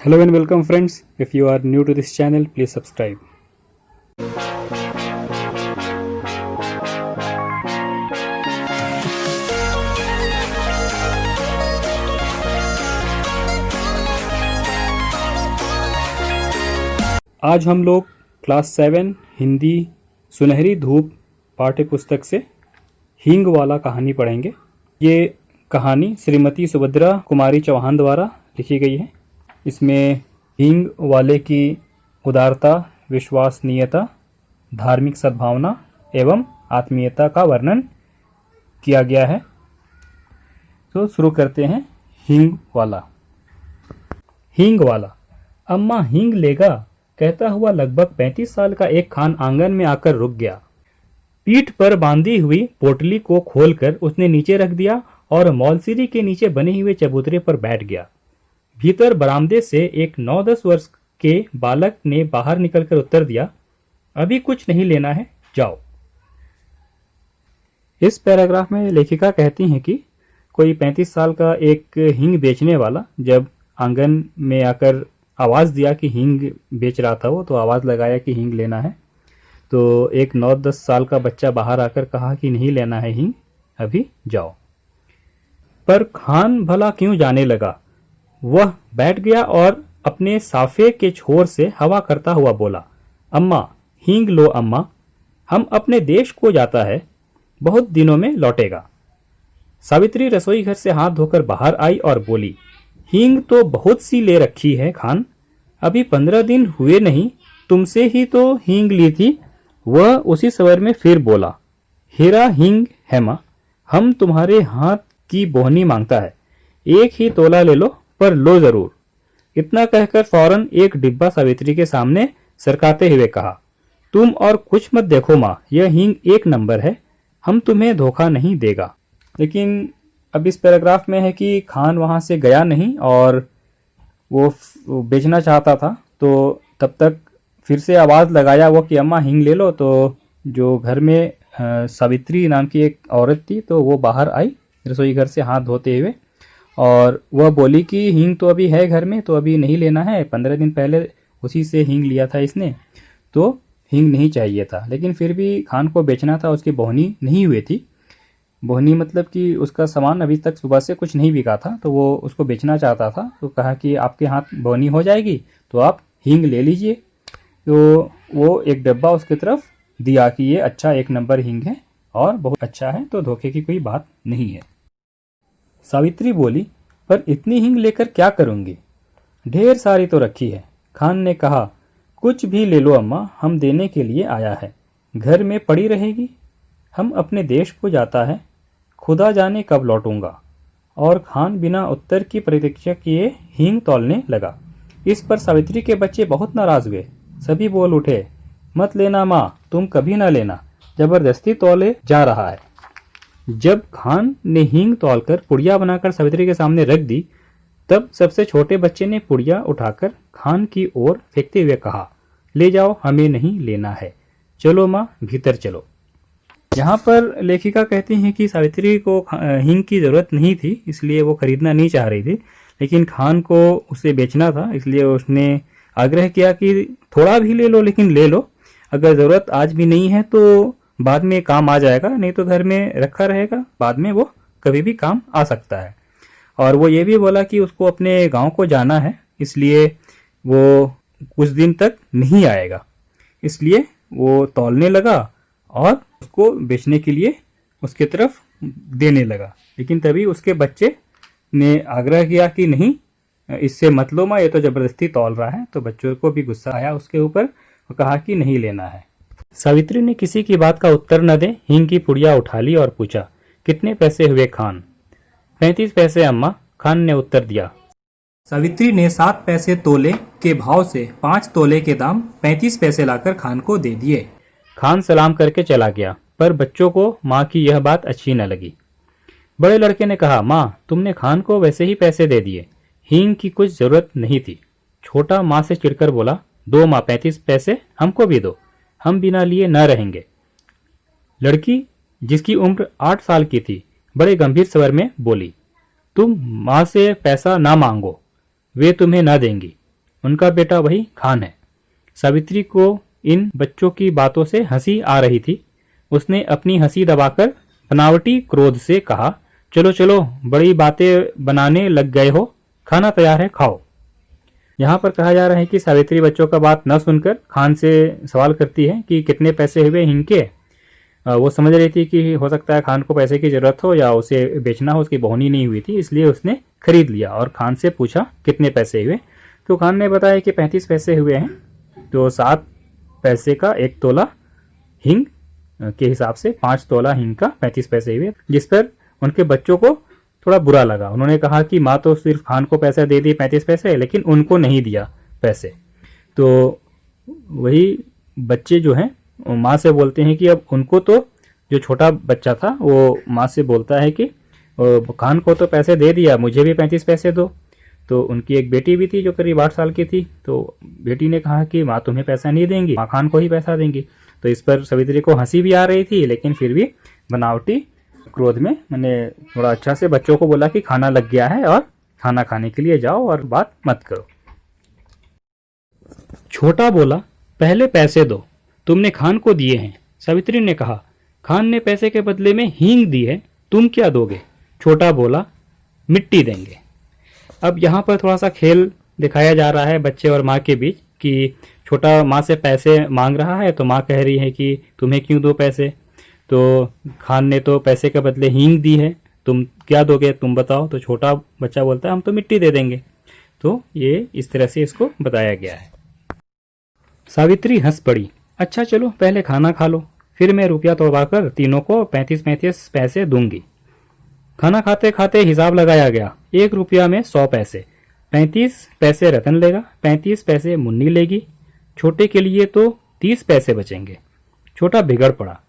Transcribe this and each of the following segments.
Hello and welcome friends. If you are new to this channel, please subscribe. आज हम लोग class 7 Hindi सुनहरी धूप पाठ्य पुस्तक से हींग वाला कहानी पढ़ेंगे। ये कहानी श्रीमती सुभद्रा कुमारी चौहान द्वारा लिखी गई है। इसमें हींग वाले की उदारता, विश्वसनीयता, धार्मिक सद्भावना एवं आत्मीयता का वर्णन किया गया है। तो शुरू करते हैं। हींग वाला। हींग वाला। अम्मा हींग लेगा कहता हुआ लगभग 35 साल का एक खान आंगन में आकर रुक गया। पीठ पर बांधी हुई पोटली को खोलकर उसने नीचे रख दिया और मौलसीरी के नीचे बने हुए चबूतरे पर बैठ गया। भीतर बरामदे से एक 9-10 वर्ष के बालक ने बाहर निकलकर उत्तर दिया, अभी कुछ नहीं लेना है, जाओ। इस पैराग्राफ में लेखिका कहती हैं कि कोई 35 साल का एक हींग बेचने वाला जब आंगन में आकर आवाज़ दिया कि हींग बेच रहा था वो, तो आवाज़ लगाया कि हींग लेना है। तो एक 9-10 साल का बच्चा बाहर आकर कहा कि नहीं लेना है हींग, अभी जाओ। पर खान भला क्यों जाने लगा। वह बैठ गया और अपने साफे के छोर से हवा करता हुआ बोला, अम्मा हींग लो अम्मा, हम अपने देश को जाता है, बहुत दिनों में लौटेगा। सावित्री रसोई घर से हाथ धोकर बाहर आई और बोली, हींग तो बहुत सी ले रखी है खान, अभी 15 दिन हुए नहीं, तुमसे ही तो हींग ली थी। वह उसी स्वर में फिर बोला, हीरा हींग है माँ, हम तुम्हारे हाथ की बोहनी मांगता है, एक ही तोला ले लो, पर लो जरूर। इतना कहकर फौरन एक डिब्बा सावित्री के सामने सरकाते हुए कहा, तुम और कुछ मत देखो माँ, यह हींग 1 नंबर है, हम तुम्हें धोखा नहीं देगा। लेकिन अब इस पैराग्राफ में है कि खान वहां से गया नहीं और वो बेचना चाहता था। तो तब तक फिर से आवाज़ लगाया वो कि अम्मा हींग ले लो। तो जो घर में सावित्री नाम की एक औरत थी, तो वो बाहर आई रसोई घर से हाथ धोते हुए और वह बोली कि हींग तो अभी है घर में, तो अभी नहीं लेना है, 15 दिन पहले उसी से हींग लिया था इसने, तो हींग नहीं चाहिए था। लेकिन फिर भी खान को बेचना था, उसकी बोहनी नहीं हुई थी। बोहनी मतलब कि उसका सामान अभी तक सुबह से कुछ नहीं बिका था, तो वो उसको बेचना चाहता था। तो कहा कि आपके हाथ बोहनी हो जाएगी तो आप हींग ले लीजिए। तो वो एक डब्बा उसकी तरफ दिया कि ये अच्छा 1 नंबर हींग है और बहुत अच्छा है, तो धोखे की कोई बात नहीं है। सावित्री बोली, पर इतनी हींग लेकर क्या करूंगी, ढेर सारी तो रखी है। खान ने कहा, कुछ भी ले लो अम्मा, हम देने के लिए आया है, घर में पड़ी रहेगी, हम अपने देश को जाता है, खुदा जाने कब लौटूंगा। और खान बिना उत्तर की प्रतीक्षा किए हींग तौलने लगा। इस पर सावित्री के बच्चे बहुत नाराज हुए। सभी बोल उठे, मत लेना माँ, तुम कभी ना लेना, जबरदस्ती तौले जा रहा है। जब खान ने हींग तौलकर पुड़िया बनाकर सावित्री के सामने रख दी, तब सबसे छोटे बच्चे ने पुड़िया उठाकर खान की ओर फेंकते हुए कहा, ले जाओ, हमें नहीं लेना है, चलो माँ भीतर चलो। यहाँ पर लेखिका कहती हैं कि सावित्री को हींग की जरूरत नहीं थी, इसलिए वो खरीदना नहीं चाह रही थी, लेकिन खान को उसे बेचना था, इसलिए उसने आग्रह किया कि थोड़ा भी ले लो, लेकिन ले लो, अगर जरूरत आज भी नहीं है तो बाद में काम आ जाएगा, नहीं तो घर में रखा रहेगा, बाद में वो कभी भी काम आ सकता है। और वो ये भी बोला कि उसको अपने गांव को जाना है, इसलिए वो कुछ दिन तक नहीं आएगा, इसलिए वो तौलने लगा और उसको बेचने के लिए उसके तरफ देने लगा। लेकिन तभी उसके बच्चे ने आग्रह किया कि नहीं, इससे मत लो माँ, ये तो जबरदस्ती तौल रहा है। तो बच्चों को भी गुस्सा आया उसके ऊपर और कहा कि नहीं लेना है। सावित्री ने किसी की बात का उत्तर न दे हींग की पुड़िया उठा ली और पूछा, कितने पैसे हुए खान। 35 पैसे अम्मा, खान ने उत्तर दिया। सावित्री ने 7 पैसे तोले के भाव से 5 तोले के दाम 35 पैसे लाकर खान को दे दिए। खान सलाम करके चला गया, पर बच्चों को माँ की यह बात अच्छी न लगी। बड़े लड़के ने कहा, माँ तुमने खान को वैसे ही पैसे दे दिए, हींग की कुछ जरूरत नहीं थी। छोटा माँ से चिढ़कर बोला, दो माँ 35 पैसे हमको भी दो, हम बिना लिए न रहेंगे। लड़की जिसकी उम्र 8 साल की थी बड़े गंभीर स्वर में बोली, तुम माँ से पैसा ना मांगो, वे तुम्हें न देंगी। उनका बेटा वही खान है। सावित्री को इन बच्चों की बातों से हंसी आ रही थी। उसने अपनी हंसी दबाकर बनावटी क्रोध से कहा, चलो चलो, बड़ी बातें बनाने लग गए हो, खाना तैयार है, खाओ। यहाँ पर कहा जा रहा है कि सावित्री बच्चों का बात न सुनकर खान से सवाल करती है कि कितने पैसे हुए हिंग के। वो समझ रही थी कि हो सकता है खान को पैसे की जरूरत हो या उसे बेचना हो, उसकी बोहनी नहीं हुई थी, इसलिए उसने खरीद लिया और खान से पूछा कितने पैसे हुए। तो खान ने बताया कि 35 पैसे हुए हैं। तो 7 पैसे का 1 तोला हिंग के हिसाब से 5 तोला हिंग का 35 पैसे हुए, जिस पर उनके बच्चों को थोड़ा बुरा लगा। उन्होंने कहा कि माँ तो सिर्फ खान को पैसा दे दी 35 पैसे, लेकिन उनको नहीं दिया पैसे। तो वही बच्चे जो हैं माँ से बोलते हैं कि अब उनको तो, जो छोटा बच्चा था वो माँ से बोलता है कि खान को तो पैसे दे दिया, मुझे भी 35 पैसे दो। तो उनकी एक बेटी भी थी जो करीब 8 साल की थी। तो बेटी ने कहा कि माँ तुम्हें पैसा नहीं देंगी, माँ खान को ही पैसा देंगी। तो इस पर सावित्री को हंसी भी आ रही थी, लेकिन फिर भी बनावटी क्रोध में मैंने थोड़ा अच्छा से बच्चों को बोला कि खाना लग गया है और खाना खाने के लिए जाओ और बात मत करो। छोटा बोला, पहले पैसे दो, तुमने खान को दिए हैं। सावित्री ने कहा, खान ने पैसे के बदले में हींग दी है, तुम क्या दोगे? छोटा बोला, मिट्टी देंगे। अब यहाँ पर थोड़ा सा खेल दिखाया जा रहा है बच्चे और माँ के बीच कि छोटा माँ से पैसे मांग रहा है, तो माँ कह रही है कि तुम्हें क्यों दो पैसे, तो खान ने तो पैसे के बदले हींग दी है, तुम क्या दोगे, तुम बताओ। तो छोटा बच्चा बोलता है, हम तो मिट्टी दे देंगे। तो ये इस तरह से इसको बताया गया है। सावित्री हंस पड़ी, अच्छा चलो पहले खाना खा लो, फिर मैं रुपया तोड़वाकर तीनों को 35-35 पैसे दूंगी। खाना खाते खाते हिसाब लगाया गया, 1 रुपया में 100 पैसे। 35 पैसे रतन लेगा, 35 पैसे मुन्नी लेगी। छोटे के लिए तो 30 पैसे बचेंगे। छोटा बिगड़ पड़ा,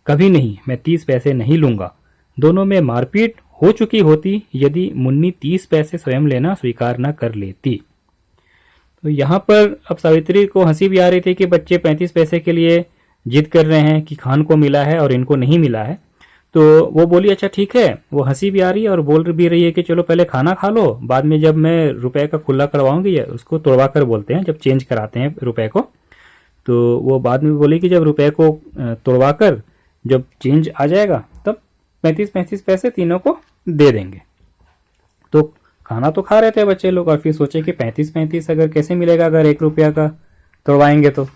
कभी नहीं, मैं 30 पैसे नहीं लूंगा। दोनों में मारपीट हो चुकी होती यदि मुन्नी 30 पैसे स्वयं लेना स्वीकार न कर लेती। तो यहाँ पर अब सावित्री को हंसी भी आ रही थी कि बच्चे 35 पैसे के लिए जिद कर रहे हैं कि खान को मिला है और इनको नहीं मिला है। तो वो बोली, अच्छा ठीक है। वो हंसी भी आ रही है और बोल भी रही है कि चलो पहले खाना खा लो, बाद में जब मैं रुपए का खुला करवाऊंगी, उसको तोड़वा कर बोलते हैं, जब चेंज कराते हैं रुपए को। तो वो बाद में बोली कि जब रुपए को तोड़वा कर जब चेंज आ जाएगा तब 35-35 पैसे तीनों को दे देंगे। तो खाना तो खा रहे थे बच्चे लोग और फिर सोचे कि 35-35 अगर कैसे मिलेगा, अगर 1 रुपया का तोड़वाएंगे तो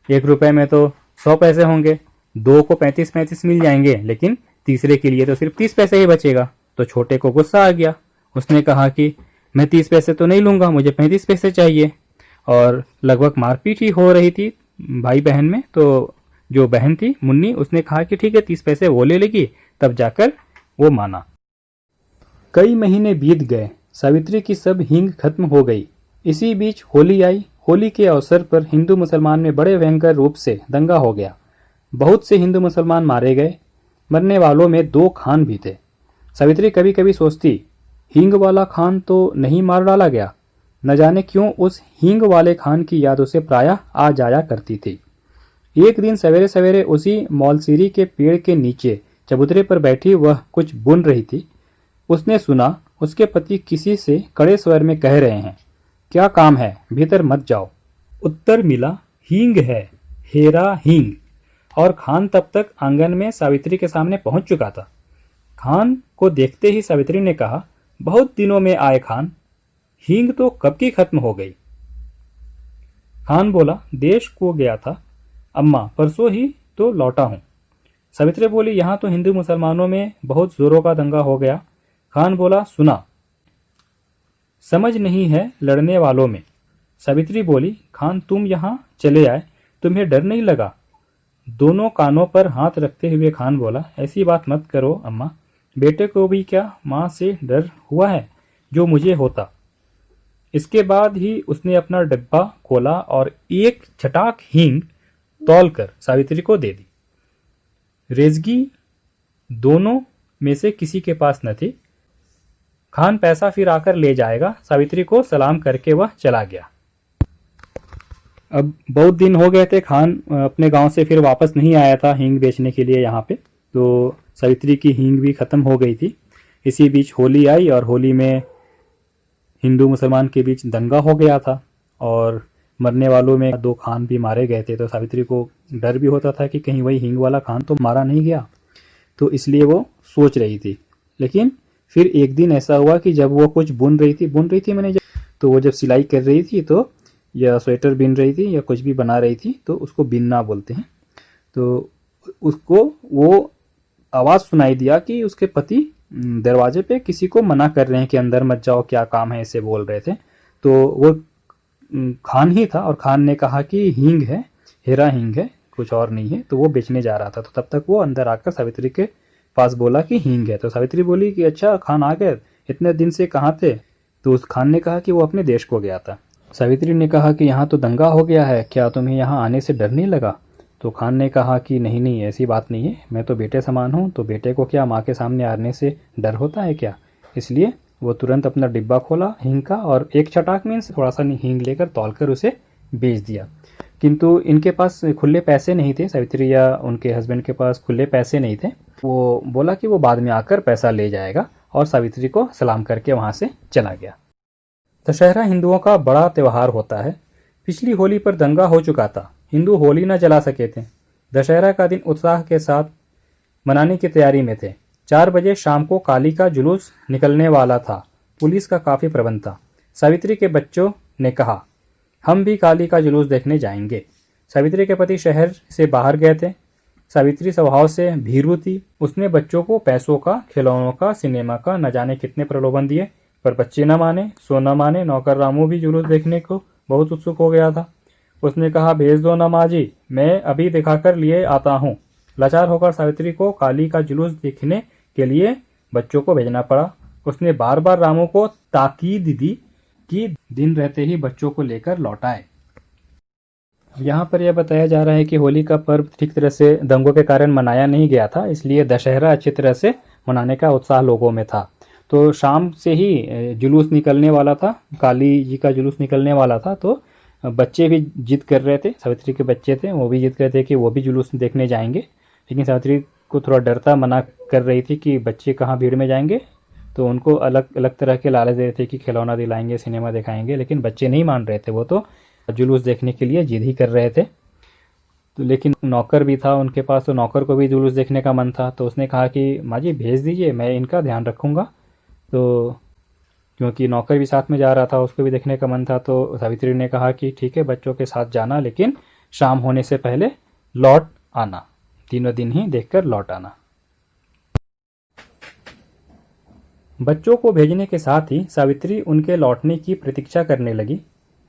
1 रुपए में तो 100 पैसे होंगे, 2 को 35-35 मिल जाएंगे, लेकिन तीसरे के लिए तो सिर्फ 30 पैसे ही बचेगा। तो छोटे को गुस्सा आ गया, उसने कहा कि मैं 30 पैसे तो नहीं लूंगा, मुझे 35 पैसे चाहिए। और लगभग मारपीट ही हो रही थी भाई बहन में। तो जो बहन थी मुन्नी, उसने कहा कि ठीक है 30 पैसे वो ले लेगी, तब जाकर वो माना। कई महीने बीत गए, सावित्री की सब हींग खत्म हो गई। इसी बीच होली आई। होली के अवसर पर हिंदू मुसलमान में बड़े भयंकर रूप से दंगा हो गया। बहुत से हिंदू मुसलमान मारे गए। मरने वालों में 2 खान भी थे। सावित्री कभी कभी सोचती, हींग वाला खान तो नहीं मार डाला गया। न जाने क्यों उस हींग वाले खान की याद उसे प्रायः आ जाया करती थी। एक दिन सवेरे सवेरे उसी मौलसीरी के पेड़ के नीचे चबूतरे पर बैठी वह कुछ बुन रही थी। उसने सुना उसके पति किसी से कड़े स्वर में कह रहे हैं, क्या काम है, भीतर मत जाओ। उत्तर मिला, हींग है, हेरा हींग। और खान तब तक आंगन में सावित्री के सामने पहुंच चुका था। खान को देखते ही सावित्री ने कहा, बहुत दिनों में आए खान, हींग तो कब की खत्म हो गई। खान बोला, देश को गया था अम्मा, परसों ही तो लौटा हूं। सावित्री बोली, यहां तो हिंदू मुसलमानों में बहुत जोरों का दंगा हो गया। खान बोला, सुना, समझ नहीं है लड़ने वालों में। सावित्री बोली, खान तुम यहां चले आए, तुम्हें डर नहीं लगा? दोनों कानों पर हाथ रखते हुए खान बोला, ऐसी बात मत करो अम्मा, बेटे को भी क्या माँ से डर हुआ है जो मुझे होता। इसके बाद ही उसने अपना डिब्बा खोला और एक छटाक हींग तौलकर सावित्री को दे दी। रेजगी दोनों में से किसी के पास न थी। खान पैसा फिर आकर ले जाएगा, सावित्री को सलाम करके वह चला गया। अब बहुत दिन हो गए थे, खान अपने गांव से फिर वापस नहीं आया था हींग बेचने के लिए यहाँ पे। तो सावित्री की हींग भी खत्म हो गई थी। इसी बीच होली आई और होली में हिंदू मुसलमान के बीच दंगा हो गया था और मरने वालों में 2 खान भी मारे गए थे। तो सावित्री को डर भी होता था कि कहीं वही हींग वाला खान तो मारा नहीं गया, तो इसलिए वो सोच रही थी। लेकिन फिर एक दिन ऐसा हुआ कि जब वो कुछ बुन रही थी मैंने तो वो जब सिलाई कर रही थी, तो या स्वेटर बिन रही थी या कुछ भी बना रही थी, तो उसको बिनना बोलते हैं। तो उसको वो आवाज़ सुनाई दिया कि उसके पति दरवाजे पे किसी को मना कर रहे हैं कि अंदर मत जाओ, क्या काम है, ऐसे बोल रहे थे। तो वो खान ही था और खान ने कहा कि हींग है, हेरा हींग है, कुछ और नहीं है। तो वो बेचने जा रहा था। तो तब तक वो अंदर आकर सावित्री के पास बोला कि हींग है। तो सावित्री बोली कि अच्छा खान आ गए, इतने दिन से कहाँ थे? तो उस खान ने कहा कि वो अपने देश को गया था। सावित्री ने कहा कि यहाँ तो दंगा हो गया है, क्या तुम्हें यहाँ आने से डर नहीं लगा? तो खान ने कहा कि नहीं नहीं, ऐसी बात नहीं है, मैं तो बेटे समान हूँ, तो बेटे को क्या माँ के सामने आने से डर होता है क्या? इसलिए वो तुरंत अपना डिब्बा खोला हींग का और एक छटाक में थोड़ा सा हींग लेकर तौलकर उसे बेच दिया। किंतु इनके पास खुले पैसे नहीं थे, सावित्री या उनके हस्बैंड के पास खुले पैसे नहीं थे। वो बोला कि वो बाद में आकर पैसा ले जाएगा और सावित्री को सलाम करके वहाँ से चला गया। दशहरा हिंदुओं का बड़ा त्यौहार होता है। पिछली होली पर दंगा हो चुका था, हिंदू होली न जला सके थे। दशहरा का दिन उत्साह के साथ मनाने की तैयारी में थे। 4 बजे शाम को काली का जुलूस निकलने वाला था। पुलिस का काफी प्रबंध था। सावित्री के बच्चों ने कहा, हम भी काली का जुलूस देखने जाएंगे। सावित्री के पति शहर से बाहर गए थे। सावित्री स्वभाव से भीरू थी। उसने बच्चों को पैसों का, खिलौनों का, सिनेमा का न जाने कितने प्रलोभन दिए, पर बच्चे न माने, सो न माने। नौकर रामू भी जुलूस देखने को बहुत उत्सुक हो गया था। उसने कहा, भेज दो ना माँ जी, मैं अभी दिखाकर लिए आता हूँ। लाचार होकर सावित्री को काली का जुलूस देखने के लिए बच्चों को भेजना पड़ा। उसने बार बार रामू को ताकीद दी कि दिन रहते ही बच्चों को लेकर लौट आए। यहाँ पर यह बताया जा रहा है कि होली का पर्व ठीक तरह से दंगों के कारण मनाया नहीं गया था, इसलिए दशहरा अच्छी तरह से मनाने का उत्साह लोगों में था। तो शाम से ही जुलूस निकलने वाला था, काली जी का जुलूस निकलने वाला था। तो बच्चे भी जिद कर रहे थे, सावित्री के बच्चे थे, वो भी जिद कर रहे थे कि वो भी जुलूस देखने जाएंगे। लेकिन सावित्री को थोड़ा डरता मना कर रही थी कि बच्चे कहाँ भीड़ में जाएंगे। तो उनको अलग अलग तरह के लालच दे रहे थे कि खिलौना दिलाएंगे, सिनेमा दिखाएंगे, लेकिन बच्चे नहीं मान रहे थे। वो तो जुलूस देखने के लिए जिद ही कर रहे थे। तो लेकिन नौकर भी था उनके पास, तो नौकर को भी जुलूस देखने का मन था। तो उसने कहा कि माँ जी भेज दीजिए, मैं इनका ध्यान रखूँगा। तो क्योंकि नौकर भी साथ में जा रहा था, उसको भी देखने का मन था। तो सावित्री ने कहा कि ठीक है, बच्चों के साथ जाना, लेकिन शाम होने से पहले लौट आना, तीनों दिन ही देखकर लौट आना। बच्चों को भेजने के साथ ही सावित्री उनके लौटने की प्रतीक्षा करने लगी।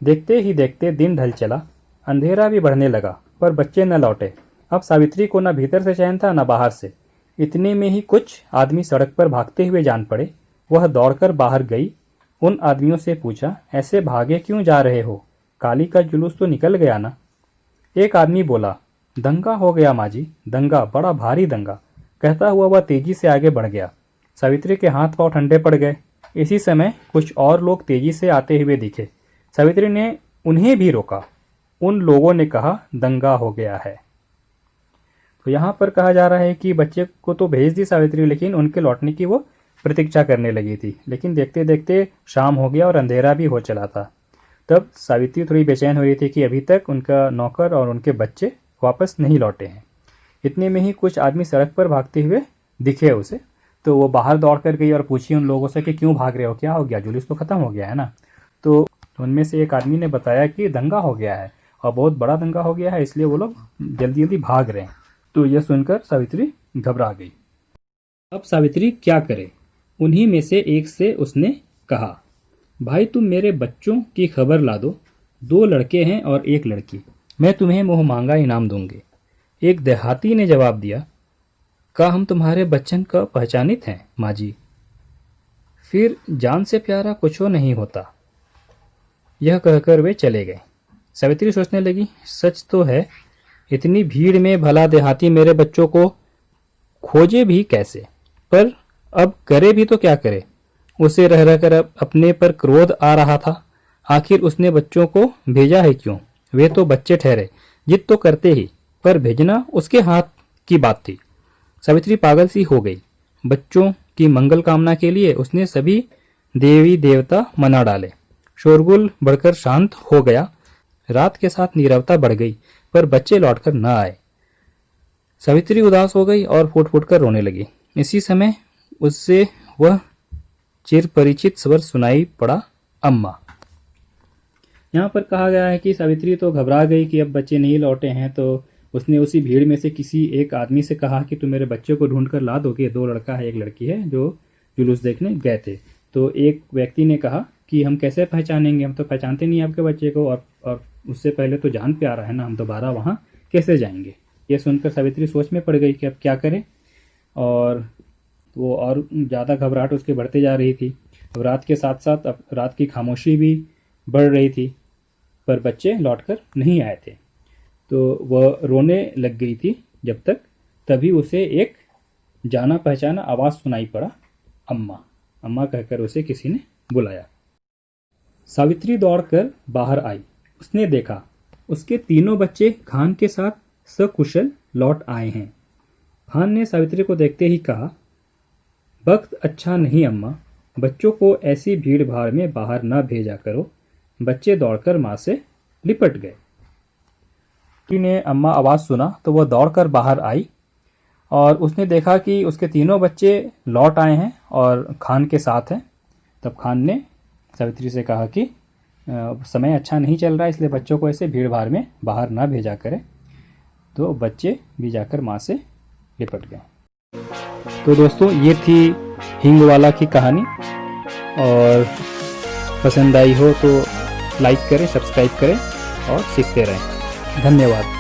देखते ही देखते दिन ढल चला, अंधेरा भी बढ़ने लगा, पर बच्चे न लौटे। अब सावित्री को न भीतर से चैन था न बाहर से। इतने में ही कुछ आदमी सड़क पर भागते हुए जान पड़े। वह दौड़कर बाहर गई, उन आदमियों से पूछा, ऐसे भागे क्यों जा रहे हो? काली का जुलूस तो निकल गया ना? एक आदमी बोला, दंगा हो गया माँ जी, दंगा, बड़ा भारी दंगा। कहता हुआ वह तेजी से आगे बढ़ गया। सावित्री के हाथ पांव ठंडे पड़ गए। इसी समय कुछ और लोग तेजी से आते हुए दिखे। सावित्री ने उन्हें भी रोका। उन लोगों ने कहा, दंगा हो गया है। तो यहाँ पर कहा जा रहा है कि बच्चे को तो भेज दी सावित्री, लेकिन उनके लौटने की वो प्रतीक्षा करने लगी थी। लेकिन देखते देखते शाम हो गया और अंधेरा भी हो चला था। तब सावित्री थोड़ी बेचैन हो रही थी कि अभी तक उनका नौकर और उनके बच्चे वापस नहीं लौटे हैं। इतने में ही कुछ आदमी सड़क पर भागते हुए दिखे उसे। तो वो बाहर दौड़ कर गई और पूछी उन लोगों से कि क्यों भाग रहे हो, क्या हो गया, जुलूस तो खत्म हो गया है ना? तो उनमें से एक आदमी ने बताया कि दंगा हो गया है और बहुत बड़ा दंगा हो गया है, इसलिए वो लोग जल्दी जल्दी भाग रहे हैं। तो यह सुनकर सावित्री घबरा गई। अब सावित्री क्या करे? उन्हीं में से एक से उसने कहा, भाई तुम मेरे बच्चों की खबर ला दो। 2 लड़के हैं और 1 लड़की, मैं तुम्हें मुँह मांगा इनाम दूंगी। एक देहाती ने जवाब दिया, का हम तुम्हारे बच्चन का पहचानित हैं माँ जी? फिर जान से प्यारा कुछ नहीं होता। यह कहकर वे चले गए। सावित्री सोचने लगी, सच तो है, इतनी भीड़ में भला देहाती मेरे बच्चों को खोजे भी कैसे? पर अब करे भी तो क्या करे? उसे रह रहकर अपने पर क्रोध आ रहा था। आखिर उसने बच्चों को भेजा है क्यों? वे तो बच्चे ठहरे, जिद तो करते ही, पर भेजना उसके हाथ की बात थी। सावित्री पागल सी हो गई। बच्चों की मंगल कामना के लिए उसने सभी देवी देवता मना डाले। शोरगुल बढ़कर शांत हो गया। रात के साथ नीरवता बढ़ गई, पर बच्चे लौटकर न आए। सावित्री उदास हो गई और फूट फूट कर रोने लगी। इसी समय उससे वह चिर परिचित स्वर सुनाई पड़ा, अम्मा। यहाँ पर कहा गया है कि सावित्री तो घबरा गई कि अब बच्चे नहीं लौटे हैं, तो उसने उसी भीड़ में से किसी एक आदमी से कहा कि तुम मेरे बच्चे को ढूंढ कर ला दोगे। 2 लड़का है, 1 लड़की है जो जुलूस देखने गए थे। तो एक व्यक्ति ने कहा कि हम कैसे पहचानेंगे, हम तो पहचानते नहीं आपके बच्चे को, और उससे पहले तो जान पे आ रहा है ना, हम दोबारा वहाँ कैसे जाएंगे। ये सुनकर सावित्री सोच में पड़ गई कि अब क्या करें, और वो और ज़्यादा घबराहट उसके बढ़ते जा रही थी। अब रात के साथ साथ अब रात की खामोशी भी बढ़ रही थी, पर बच्चे लौटकर नहीं आए थे। तो वह रोने लग गई थी जब तक, तभी उसे एक जाना पहचाना आवाज़ सुनाई पड़ा, अम्मा। अम्मा कहकर उसे किसी ने बुलाया। सावित्री दौड़कर बाहर आई। उसने देखा उसके तीनों बच्चे खान के साथ सकुशल लौट आए हैं। खान ने सावित्री को देखते ही कहा, वक्त अच्छा नहीं अम्मा, बच्चों को ऐसी भीड़ भाड़ में बाहर न भेजा करो। बच्चे दौड़कर माँ से लिपट गए। ने अम्मा आवाज़ सुना तो वह दौड़कर बाहर आई और उसने देखा कि उसके तीनों बच्चे लौट आए हैं और खान के साथ हैं। तब खान ने सावित्री से कहा कि समय अच्छा नहीं चल रहा है, इसलिए बच्चों को ऐसे भीड़ भाड़ में बाहर ना भेजा करें। तो बच्चे भी जाकर माँ से लिपट गए। तो दोस्तों, ये थी हिंगवाला की कहानी, और पसंद आई हो तो लाइक करें, सब्सक्राइब करें और सीखते रहें। धन्यवाद।